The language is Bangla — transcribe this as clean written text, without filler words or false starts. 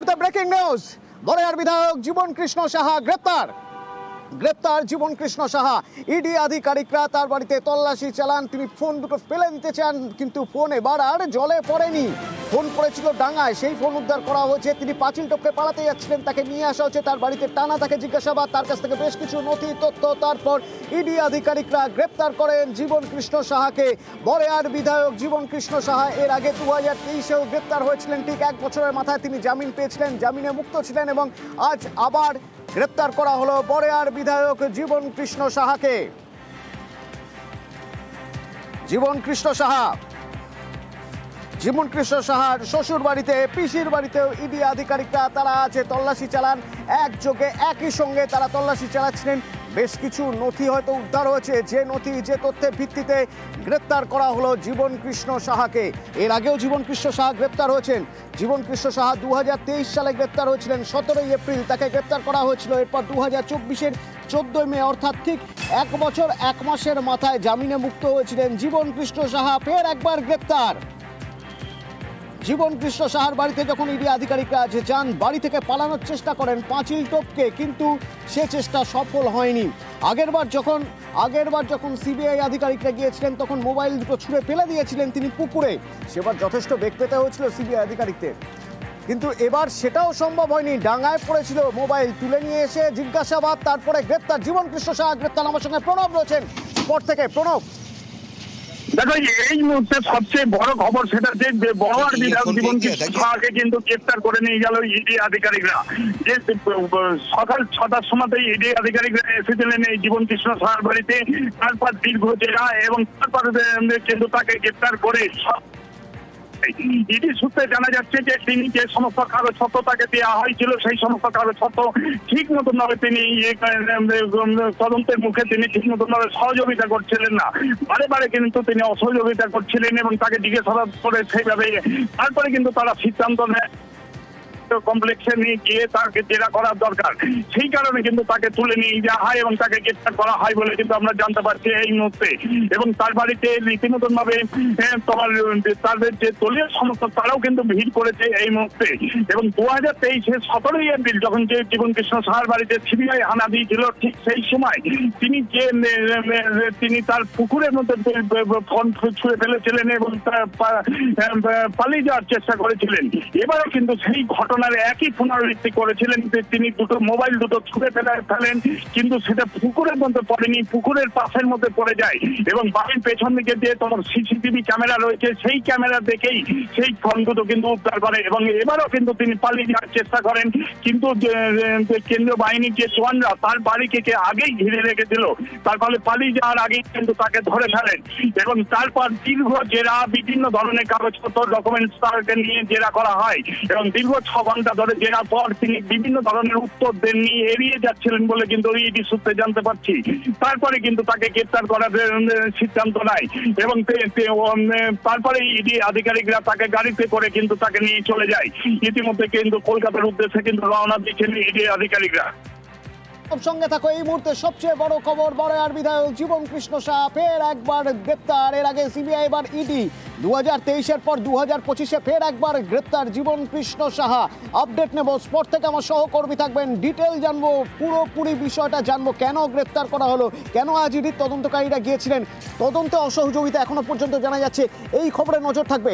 মুহূর্তে ব্রেকিং নিউজ। বড়াইয়ার বিধায়ক জীবন কৃষ্ণ সাহা গ্রেপ্তার জীবন কৃষ্ণ সাহা। ইডি আধিকারিকরা তার বাড়িতে তল্লাশি চালান। তিনি ফোন দুটো ফেলে দিতে চান, কিন্তু ফোন এবার আর জলে পড়েনি। ফোন পড়েছিল ডাঙায়, সেই ফোন উদ্ধার করা হয়েছে। তিনি পাঁচিল টপকে পালাতে যাচ্ছিলেন, তাকে নিয়ে আসা হচ্ছে তার বাড়িতে। টানা তাকে জিজ্ঞাসাবাদ, তার কাছ থেকে বেশ কিছু নথি তথ্য। তারপর ইডি আধিকারিকরা গ্রেপ্তার করেন জীবন কৃষ্ণ সাহাকে। বড়াইয়ার বিধায়ক জীবন কৃষ্ণ সাহা এর আগে 2023-এও গ্রেপ্তার হয়েছিলেন। ঠিক 1 বছরের মাথায় তিনি জামিন পেয়েছিলেন, জামিনে মুক্ত ছিলেন, এবং আজ আবার গ্রেপ্তার করা হলো বড়াইয়ার বিধায়ক জীবন কৃষ্ণ সাহাকে। জীবন কৃষ্ণ সাহার শ্বশুর বাড়িতে, পিসির বাড়িতেও ইডি আধিকারিকরা তারা আছে তল্লাশি চালান। একযোগে একই সঙ্গে তারা তল্লাশি চালাচ্ছিলেন। বেশ কিছু নথি হয়তো উদ্ধার হয়েছে, যে নথি যে তথ্যের ভিত্তিতে গ্রেপ্তার করা হলো জীবন কৃষ্ণ সাহাকে। এর আগেও জীবন কৃষ্ণ সাহা গ্রেপ্তার হয়েছেন। জীবন কৃষ্ণ সাহা 2023 সালে গ্রেপ্তার হয়েছিলেন। 17ই এপ্রিল তাকে গ্রেপ্তার করা হয়েছিল। এরপর 2024-এর 14ই মে, অর্থাৎ ঠিক 1 বছর 1 মাসের মাথায় জামিনে মুক্ত হয়েছিলেন জীবন কৃষ্ণ সাহা। ফের একবার গ্রেপ্তার। জীবন কৃষ্ণ সাহার বাড়িতে যখন ইডি আধিকারিকরা যান, বাড়ি থেকে পালানোর চেষ্টা করেন পাঁচিল টপকে, কিন্তু সে চেষ্টা সফল হয়নি। আগেরবার যখন সিবিআই আধিকারিকরা গিয়েছিলেন, তখন মোবাইল দুটো ছুঁড়ে ফেলে দিয়েছিলেন তিনি পুকুরে। সেবার যথেষ্ট বেগ পেতে হয়েছিল সিবিআই আধিকারিকদের, কিন্তু এবার সেটাও সম্ভব হয়নি। ডাঙায় পড়েছিল মোবাইল, তুলে নিয়ে এসে জিজ্ঞাসাবাদ, তারপরে গ্রেপ্তার। জীবন কৃষ্ণ সাহা গ্রেপ্তার। আমার সঙ্গে প্রণব রয়েছেন স্পট থেকে। প্রণব, দেখো, এই মুহূর্তে সবচেয়ে বড় খবর সেটা যে বড়াইয়ার বিধায়ক জীবন কৃষ্ণ সাহাকে কিন্তু গ্রেপ্তার করে নিয়ে গেল ইডি আধিকারিকরা। যে সকাল 6টার সময়তেই ইডি আধিকারিকরা এসেছিলেন এই জীবন কৃষ্ণ সাহার বাড়িতে। তারপর দীর্ঘ জেরা এবং তারপরে কিন্তু তাকে গ্রেপ্তার করে ইডি সূত্রে জানা যাচ্ছে যে তিনি যে সমস্ত কাগজপত্র তাকে দেওয়া হয়েছিল, সেই সমস্ত কাগজপত্র ঠিক মতন ভাবে তিনি তদন্তের মুখে তিনি ঠিক মতন ভাবে সহযোগিতা করছিলেন না। বারে বারে কিন্তু তিনি অসহযোগিতা করছিলেন এবং তাকে জিজ্ঞাসাবাদ করে সেইভাবে তারপরে কিন্তু তারা সিদ্ধান্ত নেয় কমপ্লেক্সে নিয়ে গিয়ে তাকে জেরা করার দরকার। সেই কারণে কিন্তু তাকে তুলে নিয়ে যাওয়া হয় এবং তাকে গ্রেপ্তার করা হয় বলে কিন্তু আমরা জানতে পারছি এই মুহূর্তে। এবং তার বাড়িতে রীতিমতন ভাবে তোমার তাদের যে দলীয় সমস্ত তারাও কিন্তু ভিড় করেছে এই মুহূর্তে। এবং 2023-এর 17ই এপ্রিল যখন যে জীবন কৃষ্ণ সাহার বাড়িতে সিবিআই হানা দিয়েছিল, ঠিক সেই সময় তিনি তার পুকুরের মধ্যে ফোন ছুঁড়ে ফেলেছিলেন এবং পালিয়ে যাওয়ার চেষ্টা করেছিলেন। এবারও কিন্তু সেই ঘটনার একই পুনরাবৃত্তি করেছিলেন যে তিনি মোবাইল দুটো ছুঁড়ে ফেলেন, কিন্তু সেটা পুকুরের মধ্যে পড়েনি, পুকুরের পাশের মধ্যে পড়ে যায়। এবং বাড়ির পেছন দিকে যে তোমার সিসিটিভি ক্যামেরা রয়েছে, সেই ক্যামেরা দেখেই সেই ফোন দুটো কিন্তু উদ্ধার করে। এবং এবারও কিন্তু তিনি পালিয়ে যাওয়ার চেষ্টা করেন, কিন্তু কেন্দ্রীয় বাহিনীর যে জওয়ানরা তার বাড়িকে আগেই ঘিরে রেখেছিল, তার ফলে পালিয়ে যাওয়ার আগেই কিন্তু তাকে ধরে ফেলেন। এবং তারপর দীর্ঘ জেরা, বিভিন্ন ধরনের কাগজপত্র ডকুমেন্টস তাকে নিয়ে জেরা করা হয়। এবং দীর্ঘ 6 ঘন্টা ধরে জেরার পর তিনি বিভিন্ন ধরনের উত্তর দেননি, এড়িয়ে যাচ্ছিলেন বলে কিন্তু ইডি সূত্রে জানতে পারছি। তারপরে কিন্তু তাকে গ্রেপ্তার করার সিদ্ধান্ত নেয় এবং তারপরে ইডি আধিকারিকরা তাকে গাড়িতে করে কিন্তু তাকে নিয়ে চলে যায়। ইতিমধ্যে কিন্তু কলকাতার উদ্দেশ্যে কিন্তু রওনা দিয়েছেন ইডি আধিকারিকরা। সঙ্গে থাকো। এই মুহূর্তে সবচেয়ে বড় খবর, বড়াইয়ার বিধায়ক জীবন কৃষ্ণ সাহা ফের একবার গ্রেপ্তার। এর আগে সিবিআই, এবার ইডি। 2023-এর পর 2025-এ ফের একবার গ্রেপ্তার জীবন কৃষ্ণ সাহা। আপডেট নেব স্পট থেকে, আমার সহকর্মী থাকবেন। ডিটেল জানবো, পুরোপুরি বিষয়টা জানবো, কেন গ্রেপ্তার করা হলো, কেন আজ ইডির তদন্তকারীরা গিয়েছিলেন। তদন্তে অসহযোগিতা এখনো পর্যন্ত জানা যাচ্ছে। এই খবরে নজর থাকবে।